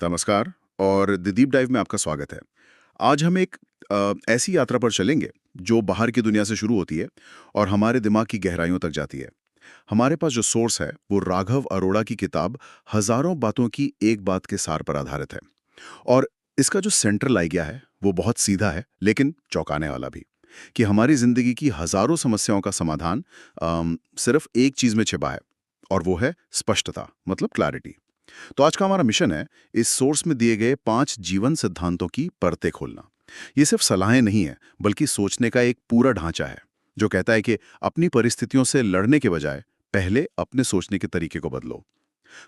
नमस्कार और the deep dive में आपका स्वागत है। आज हम एक ऐसी यात्रा पर चलेंगे जो बाहर की दुनिया से शुरू होती है और हमारे दिमाग की गहराइयों तक जाती है। हमारे पास जो सोर्स है वो राघव अरोड़ा की किताब हजारों बातों की एक बात के सार पर आधारित है। और इसका जो सेंट्रल आइडिया है वो बहुत सीधा है लेकिन चौंकाने वाला भी, कि हमारी जिंदगी की हजारों समस्याओं का समाधान सिर्फ एक चीज में छिपा है, और वो है स्पष्टता, मतलब क्लैरिटी। तो आज का हमारा मिशन है इस सोर्स में दिए गए 5 जीवन सिद्धांतों की परतें खोलना। ये सिर्फ सलाहें नहीं है, बल्कि सोचने का एक पूरा ढांचा है जो कहता है कि अपनी परिस्थितियों से लड़ने के बजाय पहले अपने सोचने के तरीके को बदलो।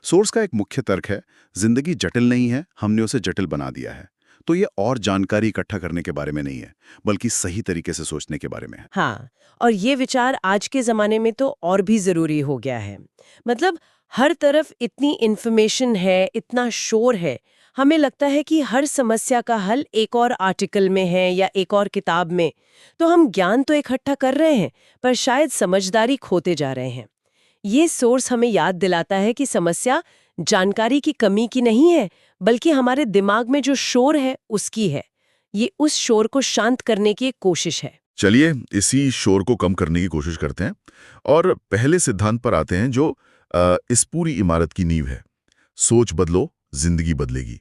सोर्स का एक मुख्य तर्क है, जिंदगी जटिल नहीं है, हमने उसे जटिल बना दिया है। तो ये और जानकारी इकट्ठा करने के बारे में नहीं है, बल्कि सही तरीके से सोचने के बारे में है। हाँ, और ये विचार आज के जमाने में तो और भी जरूरी हो गया है। मतलब हर तरफ इतनी इन्फॉर्मेशन है, इतना शोर है, हमें लगता है कि हर समस्या का हल एक और आर्टिकल में है या एक और किताब में। तो हम ज्ञान तो इकट्ठा कर रहे हैं, पर शायद समझदारी खोते जा रहे हैं। ये सोर्स हमें याद दिलाता है कि समस्या जानकारी की कमी की नहीं है, बल्कि हमारे दिमाग में जो शोर है उसकी है। ये उस शोर को शांत करने की एक कोशिश है। चलिए इसी शोर को कम करने की कोशिश करते हैं और पहले सिद्धांत पर आते हैं जो इस पूरी इमारत की नींव है। सोच बदलो, जिंदगी बदलेगी।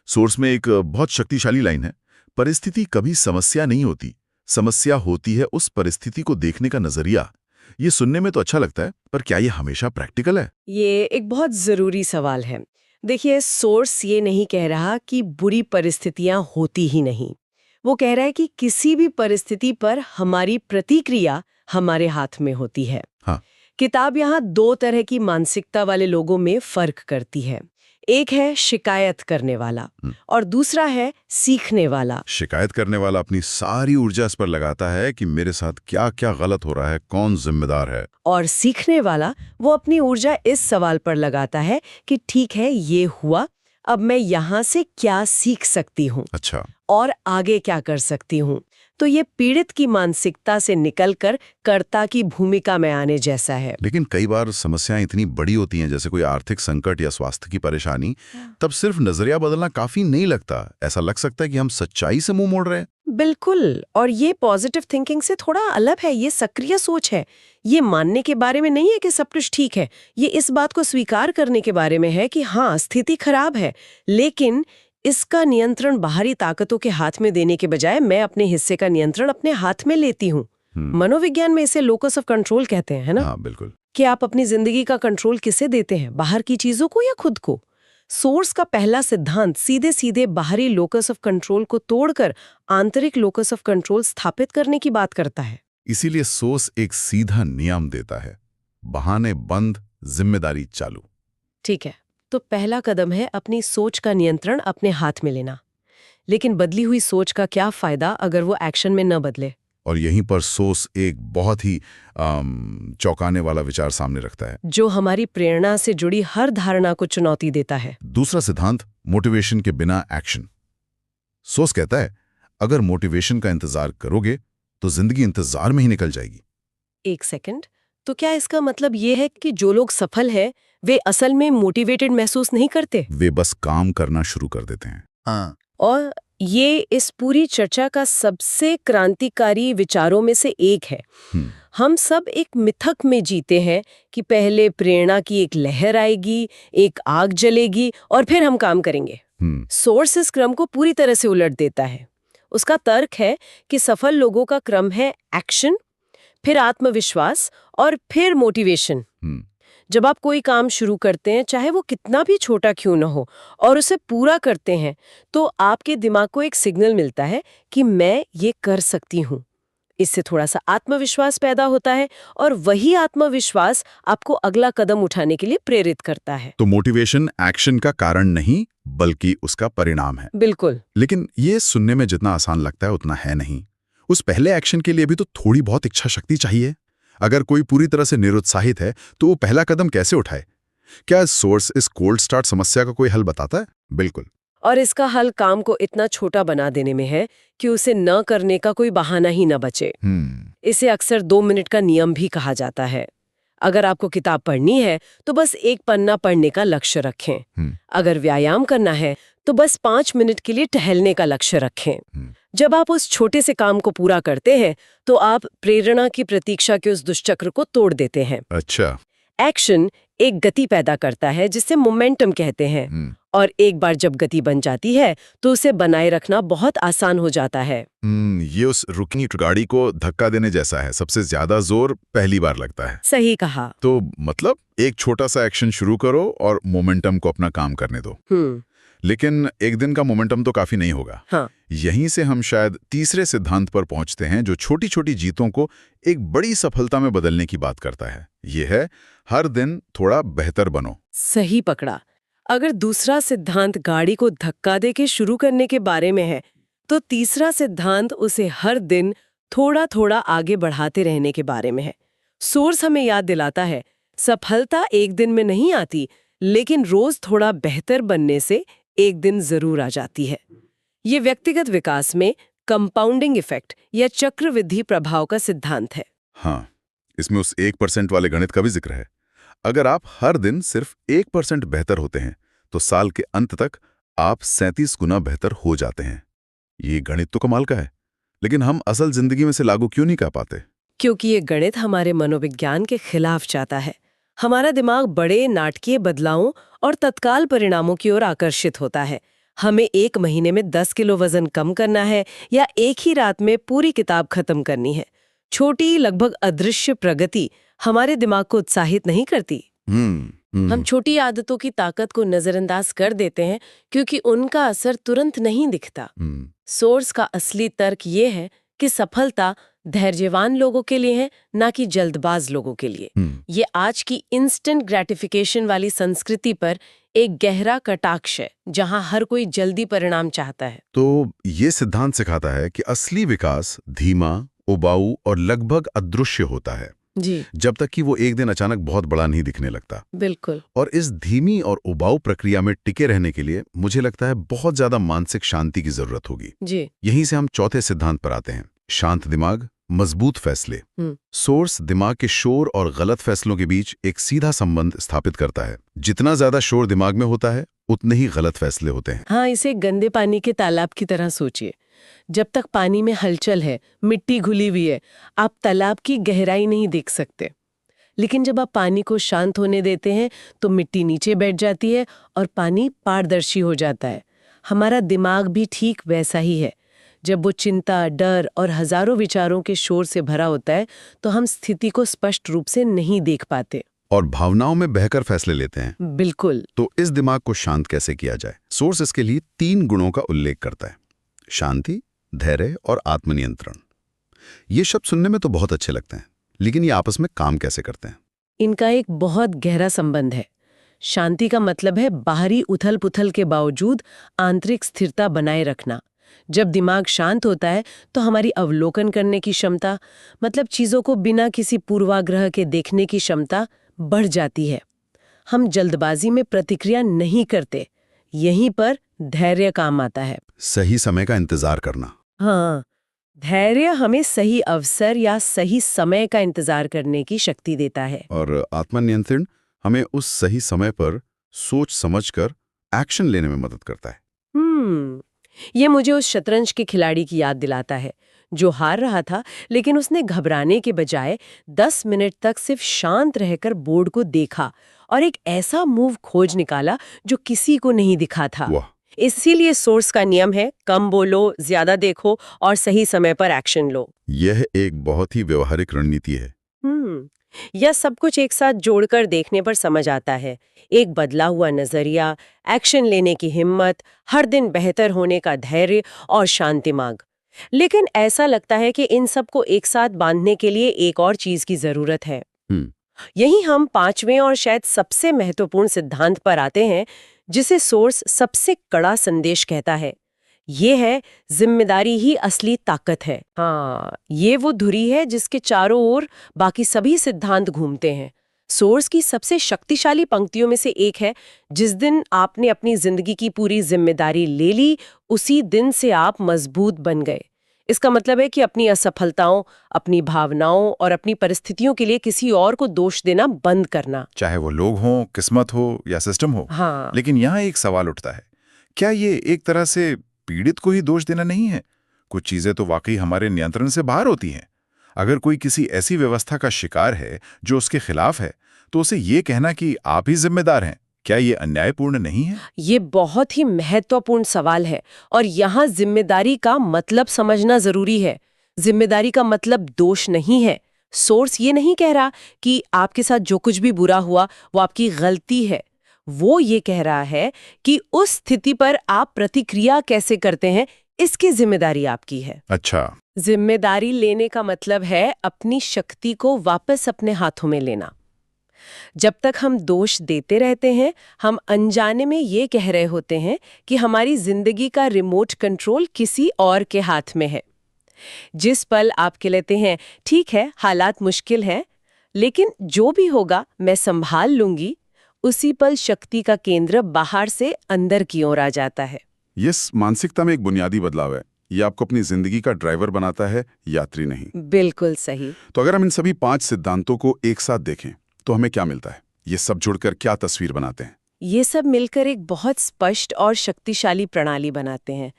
सोर्स में एक बहुत शक्तिशाली लाइन है, परिस्थिति कभी समस्या नहीं होती, समस्या होती है उस परिस्थिति को देखने का नजरिया। ये सुनने में तो अच्छा लगता है, पर क्या ये हमेशा प्रैक्टिकल है? ये एक बहुत जरूरी सवाल है। देखिए, सोर्स ये नहीं कह रहा कि बुरी परिस्थितियां होती ही नहीं। वो कह रहा है कि किसी भी परिस्थिति पर हमारी प्रतिक्रिया हमारे हाथ में होती है। हाँ। किताब यहाँ 2 तरह की मानसिकता वाले लोगों में फर्क करती है। एक है शिकायत करने वाला और दूसरा है सीखने वाला। शिकायत करने वाला अपनी सारी ऊर्जा इस पर लगाता है कि मेरे साथ क्या क्या गलत हो रहा है, कौन जिम्मेदार है। और सीखने वाला वो अपनी ऊर्जा इस सवाल पर लगाता है कि ठीक है, ये हुआ, अब मैं यहाँ से क्या सीख सकती हूँ। अच्छा। और आगे क्या कर सकती हूँ। तो ये पीड़ित की मानसिकता से निकलकर कर्ता की भूमिका में आने जैसा है। लेकिन कई बार समस्याएं इतनी बड़ी होती हैं, जैसे कोई आर्थिक संकट या स्वास्थ्य की परेशानी, तब सिर्फ नजरिया बदलना काफी नहीं लगता। ऐसा लग सकता है कि हम सच्चाई से मुंह मोड़ रहे हैं। बिल्कुल, और ये पॉजिटिव थिंकिंग से थोड़ा अलग है। ये सक्रिय सोच है। ये मानने के बारे में नहीं है कि सब कुछ ठीक है। ये इस बात को स्वीकार करने के बारे में है कि हाँ, स्थिति खराब है, लेकिन इसका नियंत्रण बाहरी ताकतों के हाथ में देने के बजाय मैं अपने हिस्से का नियंत्रण अपने हाथ में लेती हूँ। मनोविज्ञान में इसे लोकस ऑफ कंट्रोल कहते हैं, है ना? हाँ, बिल्कुल। कि आप अपनी जिंदगी का कंट्रोल किसे देते हैं, बाहर की चीजों को या खुद को? सोर्स का पहला सिद्धांत सीधे सीधे बाहरी लोकस ऑफ कंट्रोल को तोड़कर आंतरिक लोकस ऑफ कंट्रोल स्थापित करने की बात करता है। इसीलिए सोर्स एक सीधा नियम देता है, बहाने बंद, जिम्मेदारी चालू। ठीक है, तो पहला कदम है अपनी सोच का नियंत्रण अपने हाथ में लेना। लेकिन बदली हुई सोच का क्या फायदा अगर वो एक्शन में न बदले? और यहीं पर सोर्स एक बहुत ही चौंकाने वाला विचार सामने रखता है, जो हमारी प्रेरणा से जुड़ी हर धारणा को चुनौती देता है। दूसरा सिद्धांत, मोटिवेशन के बिना एक्शन। सोर्स कहता है, अगर मोटिवेशन का इंतजार करोगे तो जिंदगी इंतजार में ही निकल जाएगी। एक सेकंड, तो क्या इसका मतलब ये है कि जो लोग सफल हैं वे असल में मोटिवेटेड महसूस नहीं करते? वे बस काम करना शुरू कर देते हैं। हाँ। और ये इस पूरी चर्चा का सबसे क्रांतिकारी विचारों में से एक है। हम सब एक मिथक में जीते हैं कि पहले प्रेरणा की एक लहर आएगी, एक आग जलेगी और फिर हम काम करेंगे। सोर्स इस क्रम को पूरी तरह से उलट देता है। उसका तर्क है कि सफल लोगों का क्रम है एक्शन, फिर आत्मविश्वास और फिर मोटिवेशन। जब आप कोई काम शुरू करते हैं, चाहे वो कितना भी छोटा क्यों न हो, और उसे पूरा करते हैं, तो आपके दिमाग को एक सिग्नल मिलता है कि मैं ये कर सकती हूँ। इससे थोड़ा सा आत्मविश्वास पैदा होता है और वही आत्मविश्वास आपको अगला कदम उठाने के लिए प्रेरित करता है। तो मोटिवेशन एक्शन का कारण नहीं, बल्कि उसका परिणाम है। बिल्कुल। लेकिन ये सुनने में जितना आसान लगता है उतना है नहीं। उस पहले एक्शन के लिए भी तो थोड़ी बहुत इच्छा शक्ति चाहिए। अगर कोई पूरी तरह से निरुत्साहित है तो वो पहला कदम कैसे उठाए? क्या सोर्स इस कोल्ड स्टार्ट समस्या का कोई हल बताता है? बिल्कुल। और इसका हल काम को इतना छोटा बना देने में है कि उसे न करने का कोई बहाना ही न बचे। इसे अक्सर 2 मिनट का नियम भी कहा जाता है। अगर आपको किताब पढ़नी है तो बस 1 पन्ना पढ़ने का लक्ष्य रखें। अगर व्यायाम करना है तो बस 5 मिनट के लिए टहलने का लक्ष्य रखें। जब आप उस छोटे से काम को पूरा करते हैं तो आप प्रेरणा की प्रतीक्षा के उस दुष्चक्र को तोड़ देते हैं। अच्छा। एक्शन एक गति पैदा करता है जिसे मोमेंटम कहते हैं, और एक बार जब गति बन जाती है तो उसे बनाए रखना बहुत आसान हो जाता है। ये उस रुकनी गाड़ी को धक्का देने जैसा है, सबसे ज्यादा जोर पहली बार लगता है। सही कहा। तो मतलब एक छोटा सा एक्शन शुरू करो और मोमेंटम को अपना काम करने दो। लेकिन एक दिन का मोमेंटम तो काफी नहीं होगा। हाँ। यहीं से हम शायद तीसरे सिद्धांत पर पहुंचते हैं जो छोटी छोटी जीतों को एक बड़ी सफलता में बदलने की बात करता है। ये है हर दिन थोड़ा बेहतर बनो। सही पकड़ा। अगर दूसरा सिद्धांत गाड़ी को धक्का दे के शुरू करने के बारे में है, तो तीसरा सिद्धांत उसे हर दिन थोड़ा थोड़ा आगे बढ़ाते रहने के बारे में है। सोर्स हमें याद दिलाता है, सफलता एक दिन में नहीं आती, लेकिन रोज थोड़ा बेहतर बनने से एक दिन जरूर आ जाती है। ये व्यक्तिगत विकास में कंपाउंडिंग इफेक्ट या चक्रवृद्धि प्रभाव का सिद्धांत है। हाँ, इसमें उस 1% वाले गणित का भी जिक्र है। अगर आप हर दिन सिर्फ 1% बेहतर होते हैं तो साल के अंत तक आप 37 गुना बेहतर हो जाते हैं। ये गणित तो कमाल का है, लेकिन हम असल जिंदगी में से लागू क्यों नहीं कर पाते? क्योंकि ये गणित हमारे मनोविज्ञान के खिलाफ जाता है। हमारा दिमाग बड़े नाटकीय बदलावों और तत्काल परिणामों की ओर आकर्षित होता है। हमें 1 महीने में 10 किलो वजन कम करना है या एक ही रात में पूरी किताब खत्म करनी है। छोटी लगभग अदृश्य प्रगति हमारे दिमाग को उत्साहित नहीं करती। हम छोटी आदतों की ताकत को नजरअंदाज कर देते हैं क्योंकि उनका असर तुरंत नहीं दिखता। सोर्स का असली तर्क ये है कि सफलता धैर्यवान लोगों के लिए है, ना कि जल्दबाज लोगों के लिए। ये आज की इंस्टेंट ग्रेटिफिकेशन वाली संस्कृति पर एक गहरा कटाक्ष है, जहां हर कोई जल्दी परिणाम चाहता है। तो ये सिद्धांत सिखाता है कि असली विकास धीमा, उबाऊ और लगभग अदृश्य होता है जी, जब तक कि वो एक दिन अचानक बहुत बड़ा नहीं दिखने लगता। बिल्कुल। और इस धीमी और उबाऊ प्रक्रिया में टिके रहने के लिए मुझे लगता है बहुत ज्यादा मानसिक शांति की जरूरत होगी। जी। यहीं से हम चौथे सिद्धांत पर आते हैं, शांत दिमाग, मजबूत फैसले। सोर्स दिमाग के शोर और गलत फैसलों के बीच एक सीधा संबंध स्थापित करता है। जितना ज्यादा शोर दिमाग में होता है उतने ही गलत फैसले होते हैं। हाँ, इसे गंदे पानी के तालाब की तरह सोचिए। जब तक पानी में हलचल है, मिट्टी घुली हुई है, आप तालाब की गहराई नहीं देख सकते। लेकिन जब आप पानी को शांत होने देते हैं तो मिट्टी नीचे बैठ जाती है और पानी पारदर्शी हो जाता है। हमारा दिमाग भी ठीक वैसा ही है। जब वो चिंता, डर और हजारों विचारों के शोर से भरा होता है तो हम स्थिति को स्पष्ट रूप से नहीं देख पाते और भावनाओं में बहकर फैसले लेते हैं। बिल्कुल। तो इस दिमाग को शांत कैसे किया जाए? सोर्स इसके लिए 3 गुणों का उल्लेख करता है, शांति, धैर्य और आत्मनियंत्रण। ये शब्द सुनने में तो बहुत अच्छे लगते हैं, लेकिन ये आपस में काम कैसे करते हैं? इनका एक बहुत गहरा संबंध है। शांति का मतलब है बाहरी उथल पुथल के बावजूद आंतरिक स्थिरता बनाए रखना। जब दिमाग शांत होता है तो हमारी अवलोकन करने की क्षमता, मतलब चीजों को बिना किसी पूर्वाग्रह के देखने की क्षमता बढ़ जाती है। हम जल्दबाजी में प्रतिक्रिया नहीं करते। यहीं पर धैर्य काम आता है। सही समय का इंतजार करना। हाँ, धैर्य हमें सही अवसर या सही समय का इंतजार करने की शक्ति देता है। और आत्मनियंत्रण हमें उस सही समय पर सोच समझकर एक्शन लेने में मदद करता है। ये मुझे उस शतरंज के खिलाड़ी की याद दिलाता है जो हार रहा था, लेकिन उसने घबराने के बजाय 10 मिनट तक सिर्फ शांत रहकर बोर्ड को देखा और एक ऐसा मूव खोज निकाला जो किसी को नहीं दिखा था। वाह। इसीलिए सोर्स का नियम है, कम बोलो, ज्यादा देखो और सही समय पर एक्शन लो। यह एक बहुत ही व्यवहारिक रणनीति है। यह सब कुछ एक साथ जोड़कर देखने पर समझ आता है। एक बदला हुआ नजरिया, एक्शन लेने की हिम्मत, हर दिन बेहतर होने का धैर्य और शांत दिमाग। लेकिन ऐसा लगता है कि इन सब को एक साथ बांधने के लिए एक और चीज की जरूरत है। यही हम 5वें और शायद सबसे महत्वपूर्ण सिद्धांत पर आते हैं, जिसे सोर्स सबसे कड़ा संदेश कहता है। ये है, जिम्मेदारी ही असली ताकत है। हाँ, ये वो धुरी है जिसके चारों ओर बाकी सभी सिद्धांत घूमते हैं। सोर्स की सबसे शक्तिशाली पंक्तियों में से एक है, जिस दिन आपने अपनी जिंदगी की पूरी जिम्मेदारी ले ली, उसी दिन से आप मजबूत बन गए। इसका मतलब है कि अपनी असफलताओं, अपनी भावनाओं और अपनी परिस्थितियों के लिए किसी और को दोष देना बंद करना, चाहे वो लोग हों, किस्मत हो या सिस्टम हो। हाँ। लेकिन यहाँ एक सवाल उठता है, क्या ये एक तरह से पीड़ित को ही दोष देना नहीं है? कुछ चीजें तो वाकई हमारे नियंत्रण से बाहर होती हैं। अगर कोई किसी ऐसी व्यवस्था का शिकार है जो उसके खिलाफ है, तो उसे ये कहना कि आप ही जिम्मेदार हैं, क्या ये अन्यायपूर्ण नहीं है? ये बहुत ही महत्वपूर्ण सवाल है और यहाँ जिम्मेदारी का मतलब समझना जरूरी है। जिम्मेदारी का मतलब दोष नहीं है। सोर्स ये नहीं कह रहा कि आपके साथ जो कुछ भी बुरा हुआ वो आपकी गलती है। वो ये कह रहा है कि उस स्थिति पर आप प्रतिक्रिया कैसे करते हैं, इसकी जिम्मेदारी आपकी है। अच्छा। जिम्मेदारी लेने का मतलब है अपनी शक्ति को वापस अपने हाथों में लेना। जब तक हम दोष देते रहते हैं, हम अनजाने में ये कह रहे होते हैं कि हमारी जिंदगी का रिमोट कंट्रोल किसी और के हाथ में है। जिस पल आप कह लेते हैं ठीक है, हालात मुश्किल है, लेकिन जो भी होगा मैं संभाल लूंगी, उसी पल शक्ति का केंद्र बाहर से अंदर की ओर आ जाता है। ये मानसिकता में एक बुनियादी बदलाव है। ये आपको अपनी जिंदगी का ड्राइवर बनाता है, यात्री नहीं। बिल्कुल सही। तो अगर हम इन सभी 5 सिद्धांतों को एक साथ देखें तो हमें क्या मिलता है? ये सब जुड़कर क्या तस्वीर बनाते हैं? ये सब मिलकर एक बहुत स्पष्ट और शक्तिशाली प्रणाली बनाते हैं।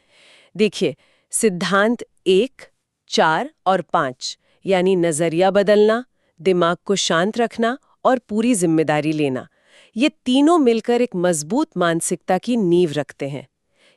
देखिए, सिद्धांत 1, 4 और 5 यानी नजरिया बदलना, दिमाग को शांत रखना और पूरी जिम्मेदारी लेना, ये तीनों मिलकर एक मजबूत मानसिकता की नींव रखते हैं।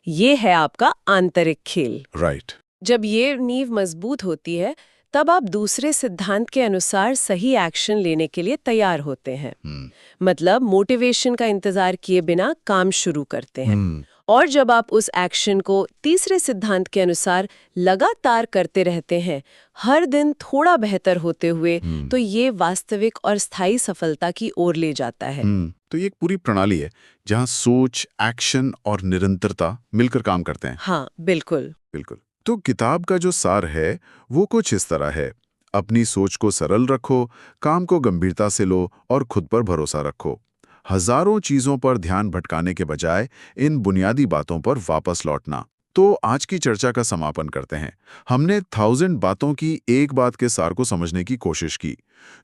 ये है आपका आंतरिक खेल। राइट। जब ये नींव मजबूत होती है, तब आप दूसरे सिद्धांत के अनुसार सही एक्शन लेने के लिए तैयार होते हैं। मतलब मोटिवेशन का इंतजार किए बिना काम शुरू करते हैं। और जब आप उस एक्शन को तीसरे सिद्धांत के अनुसार लगातार करते रहते हैं, हर दिन थोड़ा बेहतर होते हुए, तो ये वास्तविक और स्थायी सफलता की ओर ले जाता है। तो ये एक पूरी प्रणाली है जहां सोच, एक्शन और निरंतरता मिलकर काम करते हैं। हाँ, बिल्कुल। बिल्कुल। तो किताब का जो सार है वो कुछ इस तरह है: अपनी सोच को सरल रखो, काम को गंभीरता से लो और खुद पर भरोसा रखो। हजारों चीजों पर ध्यान भटकाने के बजाय इन बुनियादी बातों पर वापस लौटना। तो आज की चर्चा का समापन करते हैं। हमने 1000 बातों की एक बात के सार को समझने की कोशिश की,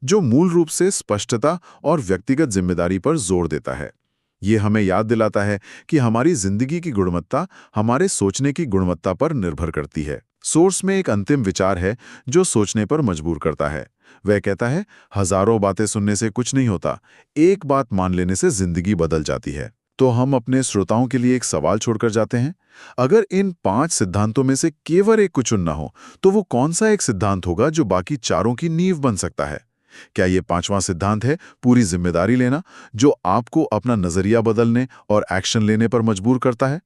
जो मूल रूप से स्पष्टता और व्यक्तिगत जिम्मेदारी पर जोर देता है। ये हमें याद दिलाता है कि हमारी जिंदगी की गुणवत्ता हमारे सोचने की गुणवत्ता पर निर्भर करती है। सोर्स में एक अंतिम विचार है जो सोचने पर मजबूर करता है। वह कहता है, हजारों बातें सुनने से कुछ नहीं होता, एक बात मान लेने से जिंदगी बदल जाती है। तो हम अपने श्रोताओं के लिए एक सवाल छोड़कर जाते हैं। अगर इन 5 सिद्धांतों में से केवल एक को चुनना हो, तो वो कौन सा एक सिद्धांत होगा जो बाकी चारों की नींव बन सकता है? क्या ये 5वां सिद्धांत है पूरी जिम्मेदारी लेना, जो आपको अपना नजरिया बदलने और एक्शन लेने पर मजबूर करता है?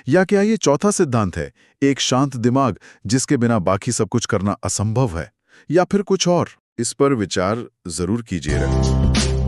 या क्या ये चौथा सिद्धांत है, एक शांत दिमाग जिसके बिना बाकी सब कुछ करना असंभव है? या फिर कुछ और? इस पर विचार जरूर कीजिएगा।